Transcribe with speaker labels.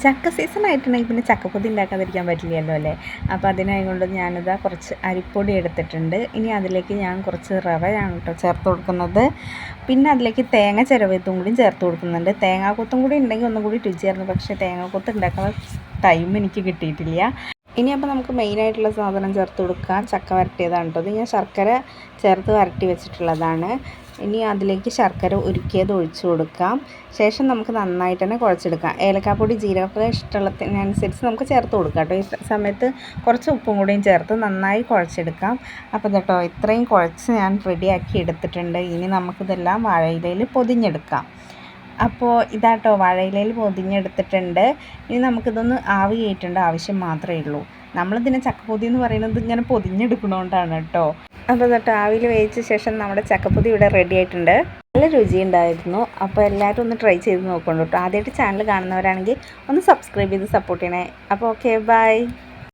Speaker 1: ചക്ക സീസൺ ആയിട്ടുണ്ടെങ്കിൽ പിന്നെ ചക്കപ്പൊതി ഉണ്ടാക്കാതിരിക്കാൻ പറ്റില്ലല്ലോ അല്ലേ. അപ്പോൾ അതിനായതുകൊണ്ട് ഞാനിതാ കുറച്ച് അരിപ്പൊടി എടുത്തിട്ടുണ്ട്. ഇനി അതിലേക്ക് ഞാൻ കുറച്ച് റവയാണ് കേട്ടോ ചേർത്ത് കൊടുക്കുന്നത്. പിന്നെ അതിലേക്ക് തേങ്ങ ചിരവിയതും കൂടി ചേർത്ത് കൊടുക്കുന്നുണ്ട്. തേങ്ങാക്കൊത്തും കൂടി ഉണ്ടെങ്കിൽ ഒന്നും കൂടി രുചിയായിരുന്നു, പക്ഷേ തേങ്ങാക്കൊത്ത് ഉണ്ടാക്കുന്ന ടൈം എനിക്ക് കിട്ടിയിട്ടില്ല. ഇനി അപ്പോൾ നമുക്ക് മെയിനായിട്ടുള്ള സാധനം ചേർത്ത് കൊടുക്കാം. ചക്ക വരട്ടിയതാണ് കേട്ടോ. ഇത് ഞാൻ ശർക്കര ചേർത്ത് വരട്ടി വെച്ചിട്ടുള്ളതാണ്. ഇനി അതിലേക്ക് ശർക്കര ഉരുക്കിയത് ഒഴിച്ചു കൊടുക്കാം. ശേഷം നമുക്ക് നന്നായിട്ട് തന്നെ കുഴച്ചെടുക്കാം. ഏലക്കാപ്പൊടി ജീരകപ്പൊടി ഇഷ്ടമുള്ളതിനനുസരിച്ച് നമുക്ക് ചേർത്ത് കൊടുക്കാം കേട്ടോ. ഈ സമയത്ത് കുറച്ച് ഉപ്പും കൂടിയും ചേർത്ത് നന്നായി കുഴച്ചെടുക്കാം. അപ്പോൾ കേട്ടോ ഇത്രയും കുഴച്ച് ഞാൻ റെഡിയാക്കി എടുത്തിട്ടുണ്ട്. ഇനി നമുക്കിതെല്ലാം വാഴയിലയിൽ പൊതിഞ്ഞെടുക്കാം. അപ്പോൾ ഇതാട്ടോ വാഴയിലയിൽ പൊതിഞ്ഞെടുത്തിട്ടുണ്ട്. ഇനി നമുക്കിതൊന്ന് ആവി കയറ്റേണ്ട ആവശ്യം മാത്രമേ ഉള്ളൂ. നമ്മളിതിനെ ചക്കപ്പൊതി എന്ന് പറയുന്നത് ഇങ്ങനെ പൊതിഞ്ഞെടുക്കണോണ്ടാണ് കേട്ടോ. അപ്പോൾ തൊട്ട് ആവിയിൽ വേവിച്ച ശേഷം നമ്മുടെ ചക്കപ്പൊതി ഇവിടെ റെഡി ആയിട്ടുണ്ട്. നല്ല രുചിയുണ്ടായിരുന്നു. അപ്പോൾ എല്ലാവരും ഒന്ന് ട്രൈ ചെയ്ത് നോക്കണം കേട്ടോ. ആദ്യമായിട്ട് ചാനൽ കാണുന്നവരാണെങ്കിൽ ഒന്ന് സബ്സ്ക്രൈബ് ചെയ്ത് സപ്പോർട്ട് ചെയ്യണേ. അപ്പോൾ ഓക്കെ, ബൈ.